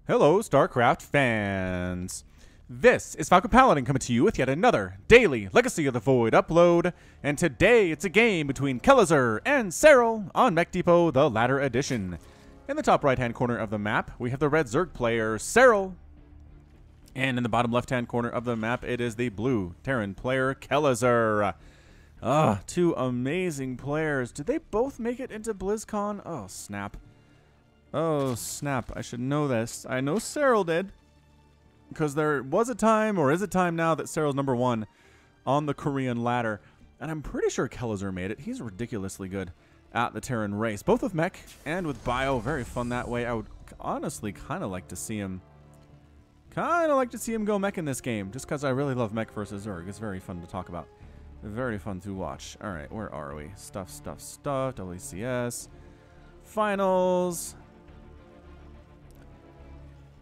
Hello, StarCraft fans. This is Falcon Paladin coming to you with yet another daily Legacy of the Void upload, and today it's a game between Kelazhur and Serral on Mech Depot, the latter edition. In the top right-hand corner of the map, we have the red Zerg player, Serral, and in the bottom left-hand corner of the map, it is the blue Terran player, Kelazhur. Two amazing players. Did they both make it into BlizzCon? Oh, snap. Oh, snap. I should know this. I know Serral did, because there was a time, or is a time now, that Serral's #1 on the Korean ladder. And I'm pretty sure Kelazhur made it. He's ridiculously good at the Terran race, both with Mech and with Bio. Very fun that way. I would honestly kind of like to see him go Mech in this game, just because I really love Mech versus Zerg. It's very fun to talk about. Very fun to watch. All right, where are we? Stuff. WCS. Finals.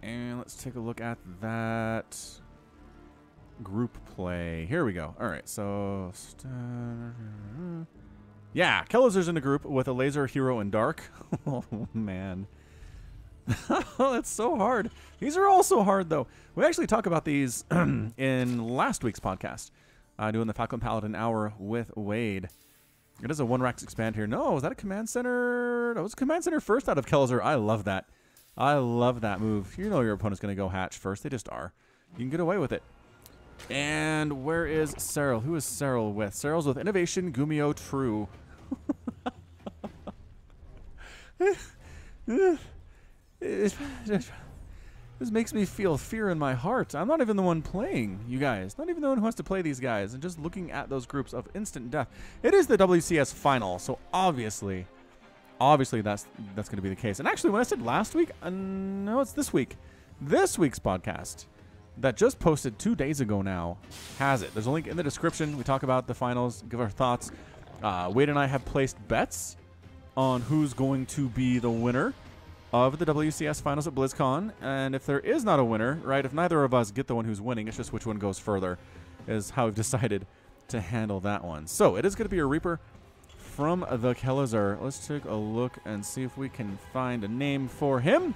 And let's take a look at that group play. Here we go. All right, so yeah, Kelazhur's in the group with a laser, hero, and dark. Oh man, that's so hard. These are all so hard, though. We actually talk about these in last week's podcast, doing the Falcon Paladin Hour with Wade. It is a 1-Rax expand here. No, was that a command center? That was a command center first out of Kelazhur. I love that. I love that move. You know your opponent's going to go hatch first. They just are. You can get away with it. And where is Serral? Who is Serral with? Serral's with Innovation, Gumio, True. This makes me feel fear in my heart. I'm not even the one playing, you guys. Not even the one who has to play these guys. And just looking at those groups of instant death. It is the WCS final, so obviously that's going to be the case. And actually, when I said last week, no, it's this week. This week's podcast that just posted 2 days ago now has it. There's a link in the description. We talk about the finals, give our thoughts. Wade and I have placed bets on who's going to be the winner of the WCS finals at BlizzCon. And if there is not a winner, right, if neither of us get the one who's winning, it's just which one goes further is how we've decided to handle that one. So it is going to be a Reaper from the Kelazhur. Let's take a look and see if we can find a name for him.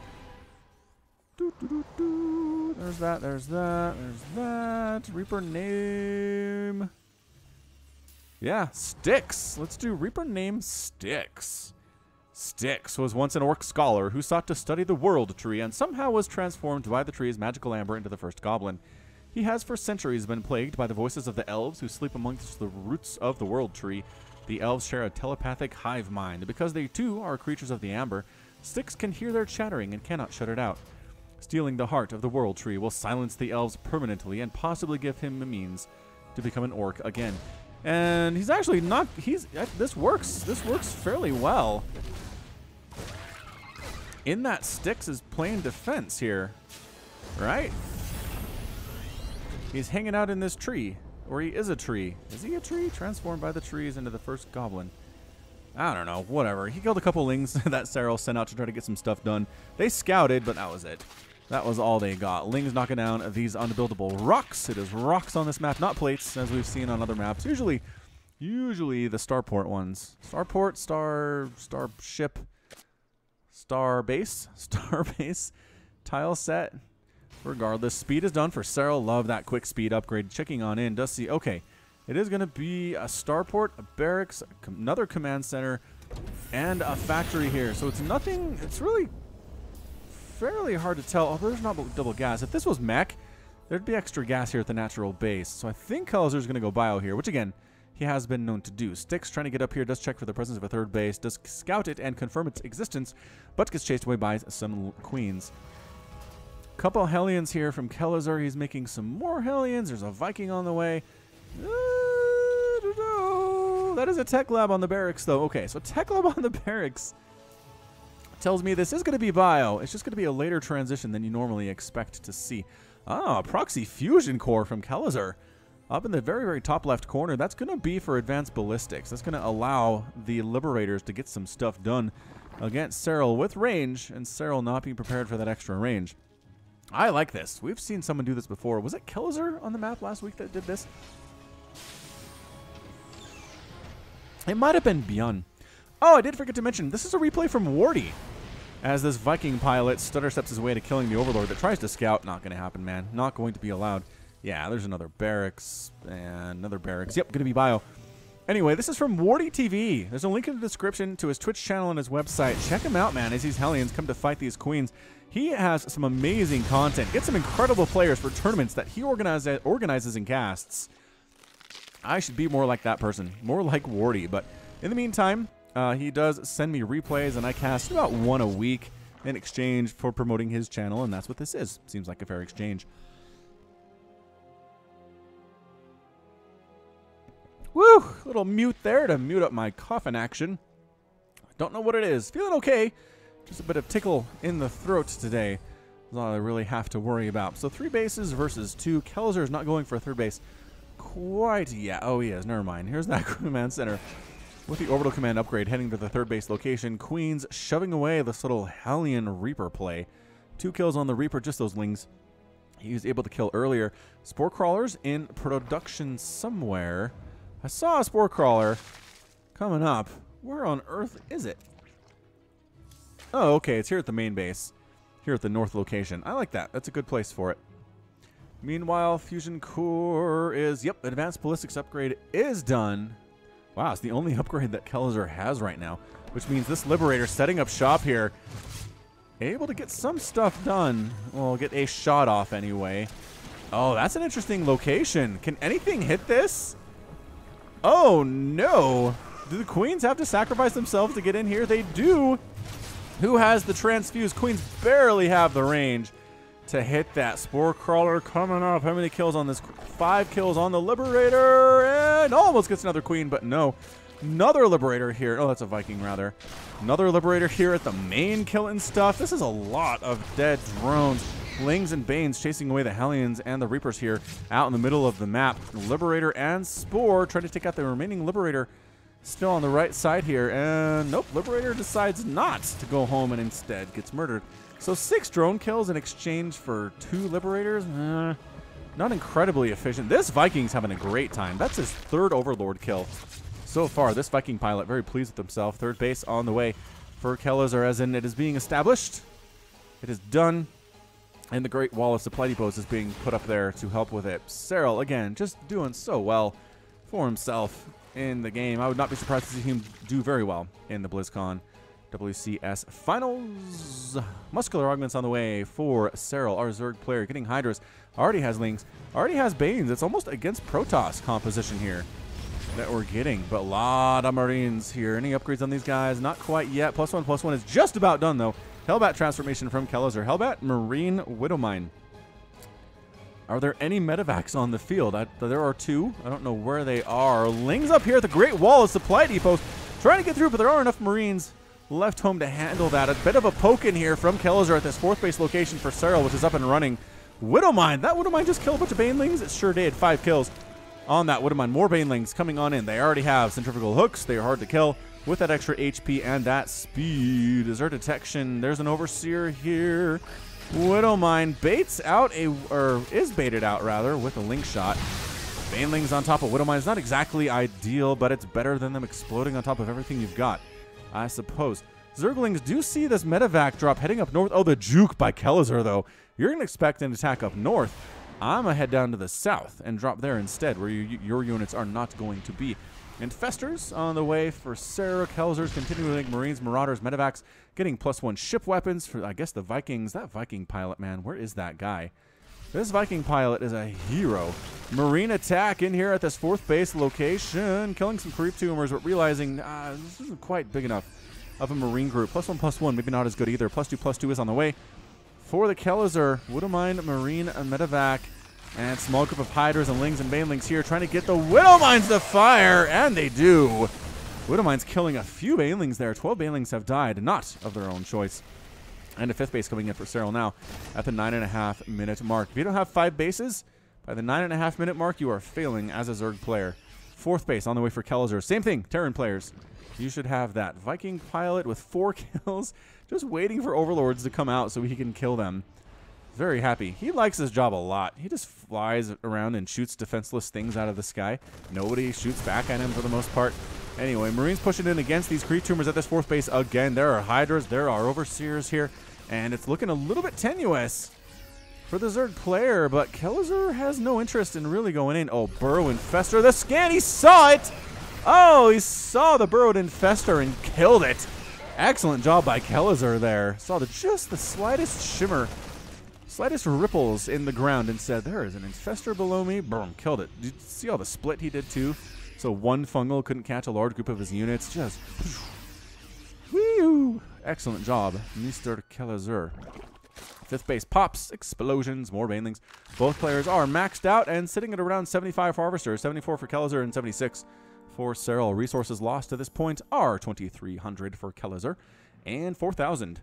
There's that. Reaper name. Yeah, Styx. Let's do Reaper name Styx. Styx was once an orc scholar who sought to study the world tree and somehow was transformed by the tree's magical amber into the first goblin. He has for centuries been plagued by the voices of the elves who sleep amongst the roots of the world tree. The elves share a telepathic hive mind. Because they too are creatures of the amber, Styx can hear their chattering and cannot shut it out. Stealing the heart of the world tree will silence the elves permanently and possibly give him a means to become an orc again. And he's actually not, this works fairly well. In that Styx is playing defense here, right? He's hanging out in this tree. Or he is a tree. Is he a tree? Transformed by the trees into the first goblin. I don't know. Whatever. He killed a couple lings that Serral sent out to try to get some stuff done. They scouted, but that was it. That was all they got. Lings knocking down these unbuildable rocks. It is rocks on this map, not plates, as we've seen on other maps. Usually the starport ones. Starport, starship, starbase, tile set. Regardless, speed is done for Serral. Love that quick speed upgrade. Checking on in. Does see. Okay. It is going to be a starport, a barracks, another command center, and a factory here. So it's nothing. It's really fairly hard to tell. Although there's not double gas. If this was Mech, there'd be extra gas here at the natural base. So I think Kelazhur's going to go bio here, which again, he has been known to do. Styx trying to get up here, does check for the presence of a third base, does scout it and confirm its existence, but gets chased away by some queens. Couple Hellions here from Kelazhur. He's making some more Hellions. There's a Viking on the way. That is a tech lab on the barracks, though. Okay, so tech lab on the barracks tells me this is going to be bio. It's just going to be a later transition than you normally expect to see. Ah, proxy fusion core from Kelazhur. Up in the very, very top left corner. That's going to be for advanced ballistics. That's going to allow the Liberators to get some stuff done against Serral with range, and Serral not being prepared for that extra range. I like this. We've seen someone do this before. Was it Kelazhur on the map last week that did this? It might have been Bjorn. Oh, I did forget to mention, this is a replay from Wardy. as this Viking pilot stutter steps his way to killing the Overlord that tries to scout. Not going to happen, man. Not going to be allowed. Yeah, there's another barracks and another barracks. Yep, going to be bio. Anyway, this is from Wardy TV. There's a link in the description to his Twitch channel and his website. Check him out, man, as these Hellions come to fight these queens. He has some amazing content. Get some incredible players for tournaments that he organizes and casts. I should be more like that person, more like Wardy. But in the meantime, he does send me replays, and I cast about one a week in exchange for promoting his channel, and that's what this is. Seems like a fair exchange. Woo! Little mute there to mute up my coughing action. Don't know what it is. Feeling okay. Just a bit of tickle in the throat today. That's all I really have to worry about. So 3 bases versus 2. Kelazhur is not going for a 3rd base quite yet. Oh, he is. Never mind. Here's that command center with the orbital command upgrade heading to the 3rd base location. Queens shoving away this little Hellion Reaper play. 2 kills on the Reaper, just those lings he was able to kill earlier. Spore crawlers in production somewhere. I saw a spore crawler coming up. Where on earth is it? Oh, okay. It's here at the main base. Here at the north location. I like that. That's a good place for it. Meanwhile, Fusion Core is... Yep, Advanced Ballistics upgrade is done. Wow, it's the only upgrade that Kelazhur has right now. Which means this Liberator setting up shop here. Able to get some stuff done. Well, get a shot off anyway. Oh, that's an interesting location. Can anything hit this? Oh, no. Do the Queens have to sacrifice themselves to get in here? They do. Who has the transfuse? Queens barely have the range to hit that. Spore Crawler coming up. How many kills on this? 5 kills on the Liberator. And almost gets another Queen, but no. Another Liberator here. Oh, that's a Viking, rather. Another Liberator here at the main killing stuff. This is a lot of dead drones. Lings and Banes chasing away the Hellions and the Reapers here out in the middle of the map. Liberator and Spore trying to take out the remaining Liberator still on the right side here. And nope, Liberator decides not to go home and instead gets murdered. So 6 drone kills in exchange for 2 Liberators. Not incredibly efficient. This Viking's having a great time. That's his 3rd Overlord kill so far. This Viking pilot very pleased with himself. 3rd base on the way for Kelazhur, as in it is being established. It is done. And the Great Wall of Supply Depots is being put up there to help with it. Serral, again, just doing so well for himself in the game. I would not be surprised to see him do very well in the BlizzCon WCS Finals. Muscular Augments on the way for Serral, our Zerg player. Getting Hydras. Already has Lings. Already has Banes. It's almost against Protoss composition here that we're getting. But a lot of Marines here. Any upgrades on these guys? Not quite yet. +1/+1 is just about done, though. Hellbat transformation from Kelazhur. Hellbat, Marine, Widowmine. Are there any medevacs on the field? There are 2. I don't know where they are. Lings up here at the Great Wall of Supply Depots. Trying to get through, but there are enough Marines left home to handle that. A bit of a poke in here from Kelazhur at this 4th base location for Serral, which is up and running. Widowmine. That Widowmine just killed a bunch of Banelings? It sure did. 5 kills on that Widowmine. More Banelings coming on in. They already have centrifugal hooks. They are hard to kill. With that extra HP and that speed. Desert detection. There's an Overseer here. Widowmine baits out is baited out rather with a link shot. Banelings on top of Widowmine is not exactly ideal, but it's better than them exploding on top of everything you've got, I suppose. Zerglings do see this medevac drop heading up north. Oh, the juke by Kelazhur, though. You're going to expect an attack up north. I'm going to head down to the south and drop there instead, where your units are not going to be. Infestors on the way for Serral. Kelazhur's continuing to make Marines, Marauders, Medevacs, getting +1 ship weapons for, I guess, the Vikings. That Viking pilot, man, where is that guy? This Viking pilot is a hero. Marine attack in here at this 4th base location, killing some creep tumors, but realizing this isn't quite big enough of a Marine group. +1/+1, maybe not as good either. +2/+2 is on the way for the Kelazhur. Widowmine, Marine, and Medevac. And small group of Hydras and Lings and Banelings here trying to get the Widowmines to fire, and they do. Widowmines killing a few Banelings there. 12 Banelings have died, not of their own choice. And a 5th base coming in for Serral now at the 9.5 minute mark. If you don't have 5 bases, by the 9.5 minute mark, you are failing as a Zerg player. 4th base on the way for Kelazhur. Same thing, Terran players. You should have that. Viking pilot with 4 kills, just waiting for Overlords to come out so he can kill them. Very happy. He likes his job a lot. He just flies around and shoots defenseless things out of the sky. Nobody shoots back at him for the most part. Anyway, Marines pushing in against these creep tumors at this 4th base again. There are Hydras, there are Overseers here, and it's looking a little bit tenuous for the Zerg player, but Kelazhur has no interest in really going in. Oh, Burrow Infestor, the scan, he saw it! Oh, he saw the Burrowed Infestor and killed it. Excellent job by Kelazhur there. Saw just the slightest shimmer, slightest ripples in the ground and said, there is an Infestor below me. Boom, killed it. Did you see all the split he did too? So one fungal couldn't catch a large group of his units. Just, whew. Excellent job, Mr. Kelazhur. 5th base pops, explosions, more banelings. Both players are maxed out and sitting at around 75 for Harvester, 74 for Kelazhur, and 76 for Serral. Resources lost to this point are 2,300 for Kelazhur and 4,000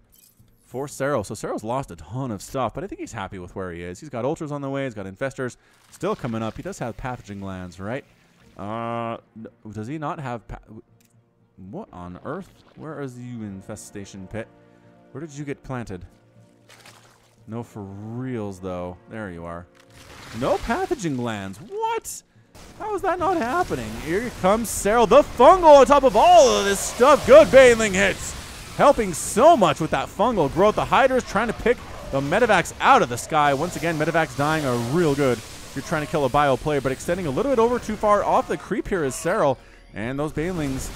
for Serral. So Serral's lost a ton of stuff, but I think he's happy with where he is. He's got Ultras on the way. He's got Infestors still coming up. He does have Pathogen Glands, right? Does he not have... What on earth? Where is you, Infestation Pit? Where did you get planted? No for reals, though. There you are. No Pathogen Glands. What? How is that not happening? Here comes Serral, the fungal on top of all of this stuff. Good Baneling hits. Helping so much with that fungal growth. The Hydras trying to pick the Medivacs out of the sky. Once again, Medivacs dying are real good. You're trying to kill a bio player, but extending a little bit over too far off the creep here is Serral. And those Banelings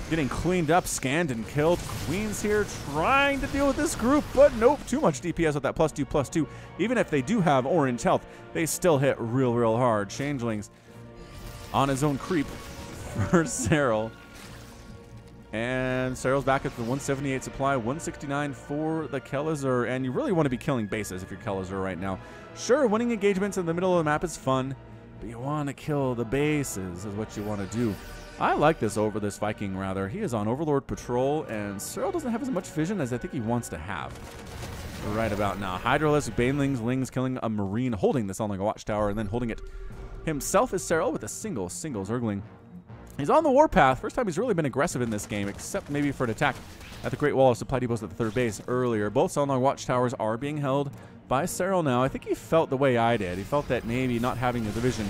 getting cleaned up, scanned, and killed. Queens here trying to deal with this group, but nope, too much DPS with that +2/+2. Even if they do have orange health, they still hit real hard. Changelings on his own creep for Serral. And Serral's back at the 178 supply, 169 for the Kelazhur. And you really want to be killing bases if you're Kelazhur right now. Sure, winning engagements in the middle of the map is fun, but you want to kill the bases is what you want to do. I like this Viking, rather. He is on Overlord Patrol, and Serral doesn't have as much vision as I think he wants to have right about now. Hydralisk, Banelings, Lings killing a Marine, holding this on like a watchtower, and then holding it himself is Serral with a single Zergling. He's on the warpath. First time he's really been aggressive in this game, except maybe for an attack at the Great Wall of Supply Depots at the 3rd base earlier. Both Selnong watchtowers are being held by Serral now. I think he felt the way I did. He felt that maybe not having a division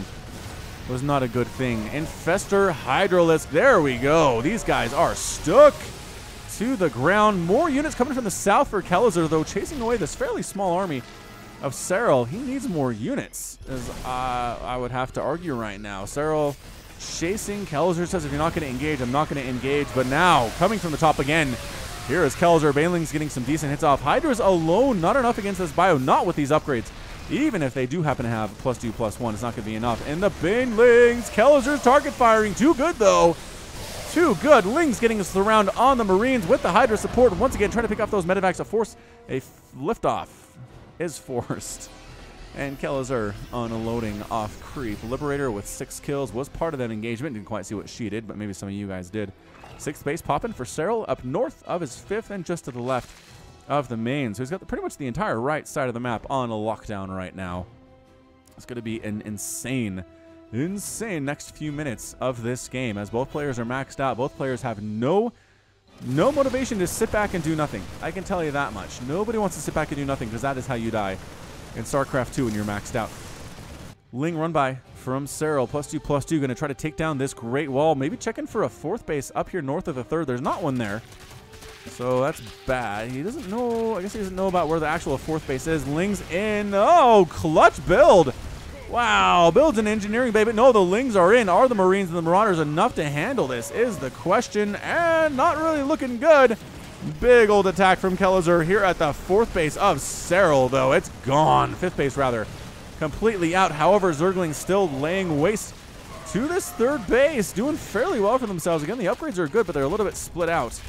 was not a good thing. Infestor, Hydralisk, there we go. These guys are stuck to the ground. More units coming from the south for Kelazhur, though, chasing away this fairly small army of Serral. He needs more units, as I would have to argue right now. Serral chasing. Kelazhur says, if you're not going to engage, I'm not going to engage. But now, coming from the top again, here is Kelazhur. Baneling's getting some decent hits off. Hydra's alone, not enough against this bio, not with these upgrades. Even if they do happen to have +2/+1, it's not going to be enough. And the Banelings, Kelazhur's target firing. Too good, though. Too good. Lings getting us around on the Marines with the Hydra support. Once again, trying to pick off those Medivacs. A liftoff is forced. And Kelazhur on a loading off creep. Liberator with 6 kills was part of that engagement. Didn't quite see what she did, but maybe some of you guys did. 6th base popping for Serral up north of his 5th and just to the left of the main. So he's got pretty much the entire right side of the map on a lockdown right now. It's going to be an insane next few minutes of this game as both players are maxed out. Both players have no motivation to sit back and do nothing. I can tell you that much. Nobody wants to sit back and do nothing because that is how you die in StarCraft 2 when you're maxed out. Ling run by from Serral, +2/+2, going to try to take down this Great Wall. Maybe checking for a 4th base up here north of the 3rd. There's not one there. So that's bad. He doesn't know, I guess he doesn't know about where the actual 4th base is. Ling's in. Oh, clutch build. Wow, builds an engineering bay, but no, the Lings are in. Are the Marines and the Marauders enough to handle this is the question, and not really looking good. Big old attack from Kelazhur here at the 4th base of Serral, though. It's gone. 5th base, rather. Completely out. However, Zerglings still laying waste to this 3rd base. Doing fairly well for themselves. Again, the upgrades are good, but they're a little bit split out.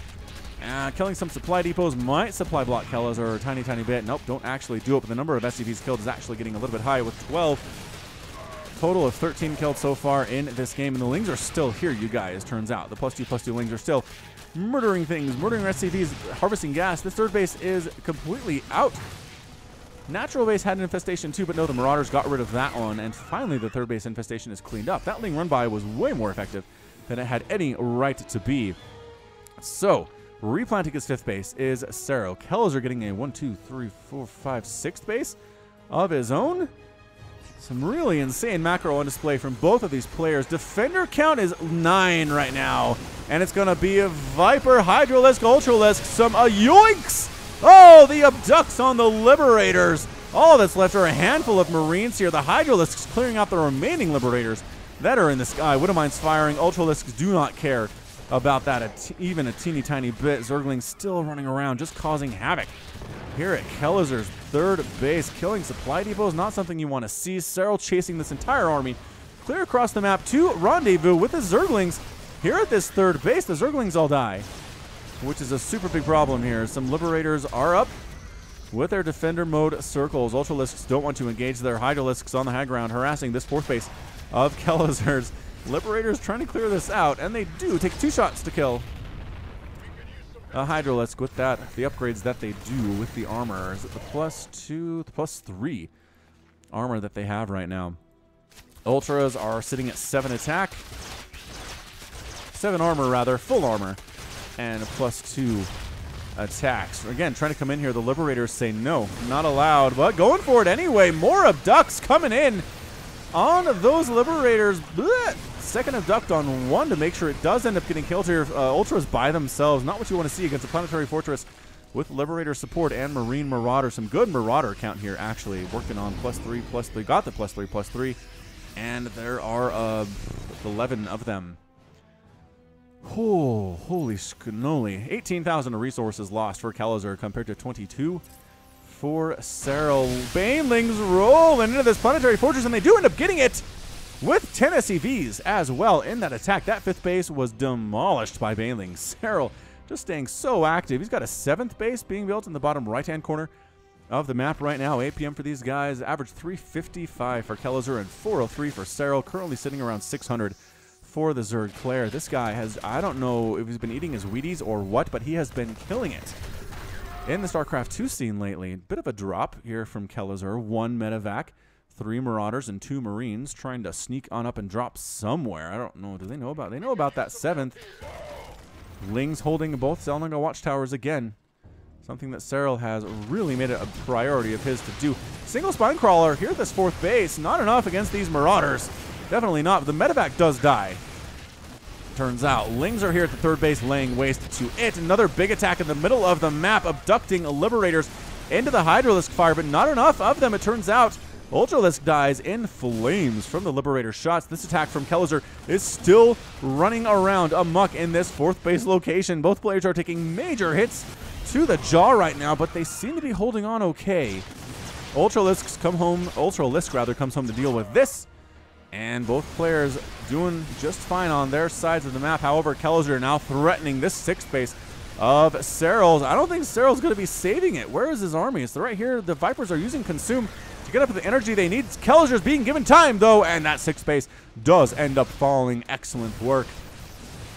Killing some supply depots might supply block Kelazhur a tiny bit. Nope, don't actually do it, but the number of SCVs killed is actually getting a little bit high with 12. Total of 13 killed so far in this game, and the Lings are still here, you guys, turns out. The +2/+2 Lings are still murdering things, murdering SCVs, harvesting gas. This 3rd base is completely out. Natural base had an infestation too, but no, the Marauders got rid of that one, and finally the 3rd base infestation is cleaned up. That Ling run by was way more effective than it had any right to be. So, replanting his 5th base is Serral. Kelazhur getting a 1, 2, 3, 4, 5, 6th base of his own. Some really insane macro on display from both of these players. Defender count is 9 right now. And it's going to be a Viper, Hydralisk, Ultralisk, some yoinks! Oh, the abducts on the Liberators. All that's left are a handful of Marines here. The Hydralisks clearing out the remaining Liberators that are in the sky. Widowmines firing. Ultralisks do not care about that even a teeny tiny bit. Zerglings still running around, just causing havoc. Here at Kelazhur's third base, killing supply depots, not something you want to see. Serral chasing this entire army clear across the map to rendezvous with the Zerglings. Here at this third base, the Zerglings all die, which is a super big problem here. Some Liberators are up with their defender mode circles. Ultralisks don't want to engage their Hydralisks on the high ground, harassing this fourth base of Kelazhur's. Liberators trying to clear this out, and they do take 2 shots to kill a Hydralisk with that. The upgrades that they do with the armor. Is it the +2, the +3 armor that they have right now? Ultras are sitting at 7 attack. 7 armor, rather. Full armor. And a +2 attacks. Again, trying to come in here. The Liberators say no, not allowed, but going for it anyway. More abducts coming in on those Liberators. Blech. Second abduct on 1 to make sure it does end up getting killed here. Ultras by themselves. Not what you want to see against a planetary fortress with Liberator support and Marine Marauder. Some good Marauder count here, actually. Working on +3, +3. Got the +3, +3. And there are 11 of them. Oh, holy scannoli. 18,000 resources lost for Kelazhur compared to 22 for Serral. Banelings rolling into this planetary fortress, and they do end up getting it with 10 SCVs as well in that attack. That 5th base was demolished by Banelings. Serral just staying so active. He's got a 7th base being built in the bottom right-hand corner of the map right now. 8 p.m. for these guys. Average 355 for Kelazhur and 403 for Serral. Currently sitting around 600 for the Zerg player. This guy has, I don't know if he's been eating his Wheaties or what, but he has been killing it in the StarCraft 2 scene lately. Bit of a drop here from Kelazhur. 1 medevac, 3 Marauders, and 2 Marines trying to sneak on up and drop somewhere. I don't know. Do they know about? They know about that 7th. Lings holding both Zelnaga watchtowers again. Something that Serral has really made it a priority of his to do. Single spine crawler here at this 4th base. Not enough against these Marauders. Definitely not. The medevac does die. Turns out Lings are here at the 3rd base laying waste to it. Another big attack in the middle of the map, abducting Liberators into the Hydralisk fire, but not enough of them, it turns out. Ultralisk dies in flames from the Liberator shots. This attack from Kelazhur is still running around amok in this 4th base location. Both players are taking major hits to the jaw right now, but they seem to be holding on okay. Ultralisk comes home to deal with this, and both players doing just fine on their sides of the map. However, Kelazhur now threatening this 6th base of Serral's. I don't think Serral's going to be saving it. Where is his army? It's right here. The Vipers are using Consume to get up the energy they need. Kelazhur's being given time, though, and that 6th base does end up falling. Excellent work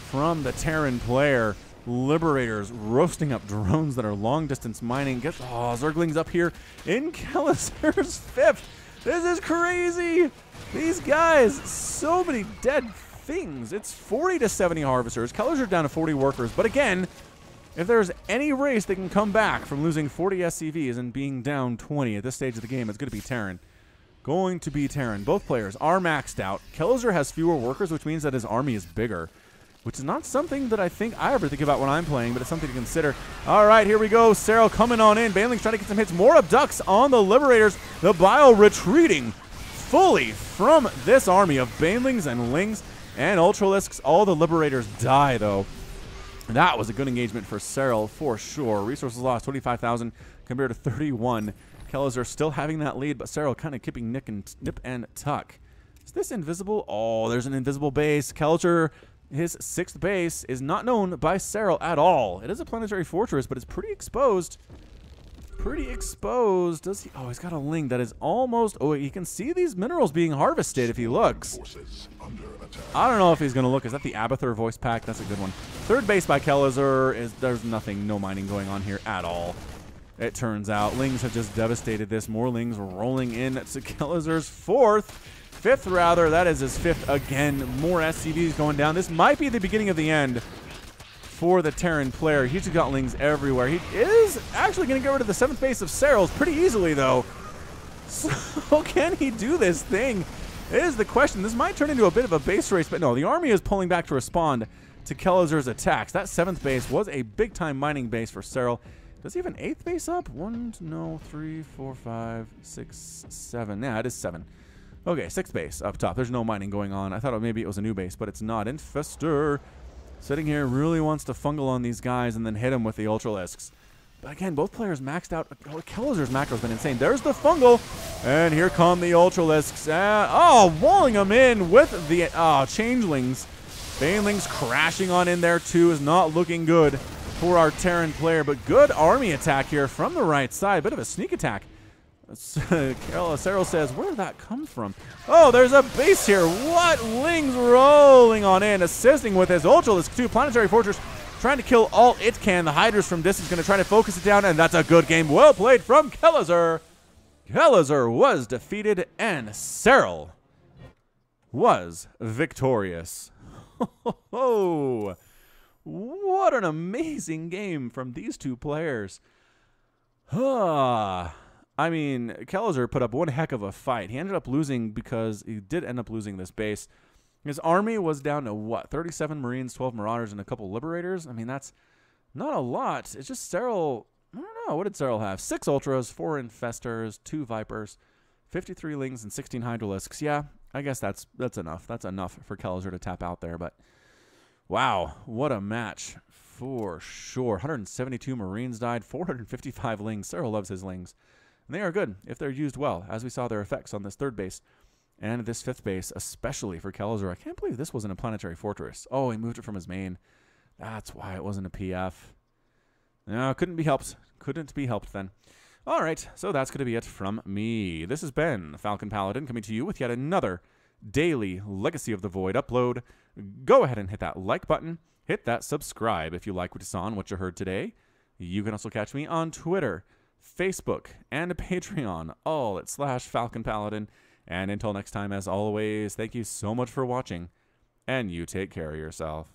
from the Terran player. Liberators roasting up drones that are long-distance mining. Zerglings up here in Kelazhur's 5th. This is crazy. These guys, so many dead things. It's 40 to 70 harvesters. Kelazhur down to 40 workers. But again, if there's any race that can come back from losing 40 SCVs and being down 20 at this stage of the game, it's going to be Terran. Going to be Terran. Both players are maxed out. Kelazhur has fewer workers, which means that his army is bigger, which is not something that I ever think about when I'm playing, but it's something to consider. All right, here we go. Serral coming on in. Banelings trying to get some hits. More abducts on the Liberators. The Bile retreating fully from this army of Banelings and Lings and Ultralisks. All the Liberators die, though. That was a good engagement for Serral for sure. Resources lost, 25,000 compared to 31. Kelazhur still having that lead, but Serral kind of keeping nip and tuck. Is this invisible? Oh, there's an invisible base. Kelazhur, his 6th base, is not known by Serral at all. It is a planetary fortress, but it's pretty exposed. Pretty exposed. Does he? Oh, he's got a Ling that is almost. Oh, he can see these minerals being harvested if he looks. I don't know if he's going to look. Is that the Abathur voice pack? That's a good one. 3rd base by Kelazhur. There's nothing, no mining going on here at all. It turns out Lings have just devastated this. More Lings rolling in to Kelazhur's 5th rather. That is his 5th again. More SCVs going down. This might be the beginning of the end for the Terran player. He's just got Lings everywhere. He is actually going to get rid of the 7th base of Serral's pretty easily, though. So can he do this thing? Is the question. This might turn into a bit of a base race, but no, the army is pulling back to respond to Kelazhur's attacks. That 7th base was a big-time mining base for Serral. Does he have an 8th base up? 1, no, 3, 4, 5, 6, 7. Yeah, it is 7. Okay, 6th base up top. There's no mining going on. I thought maybe it was a new base, but it's not. Infestor sitting here really wants to fungal on these guys and then hit them with the Ultralisks. But again, both players maxed out. Kelazhur's macro has been insane. There's the fungal. And here come the Ultralisks. Walling them in with the changelings. Banelings crashing on in there too is not looking good for our Terran player. But good army attack here from the right side. Bit of a sneak attack. Serral says, where did that come from? Oh, there's a base here. What? Lings rolling on in, assisting with his Ultralisk too. Planetary Fortress trying to kill all it can. The Hydras from distance going to try to focus it down, and that's a good game. Well played from Kelazhur. Kelazhur was defeated, and Serral was victorious. Oh, what an amazing game from these two players. I mean, Kelazhur put up one heck of a fight. He ended up losing because he did end up losing this base. His army was down to, what, 37 Marines, 12 Marauders, and a couple Liberators? I mean, that's not a lot. It's just Serral, I don't know. What did Serral have? 6 Ultras, 4 Infestors, 2 Vipers, 53 Lings, and 16 Hydralisks. Yeah, I guess that's enough. That's enough for Kelazhur to tap out there. But, wow, what a match for sure. 172 Marines died, 455 Lings. Serral loves his Lings. And they are good if they're used well, as we saw their effects on this 3rd base. And this 5th base, especially for Kelazhur. I can't believe this wasn't a planetary fortress. Oh, he moved it from his main. That's why it wasn't a PF. No, couldn't be helped. Couldn't be helped then. All right, so that's going to be it from me. This has been Falcon Paladin coming to you with yet another daily Legacy of the Void upload. Go ahead and hit that like button. Hit that subscribe if you like what you saw and what you heard today. You can also catch me on Twitter, Facebook, and Patreon, all at /Falcon Paladin. And until next time, as always, thank you so much for watching, and you take care of yourself.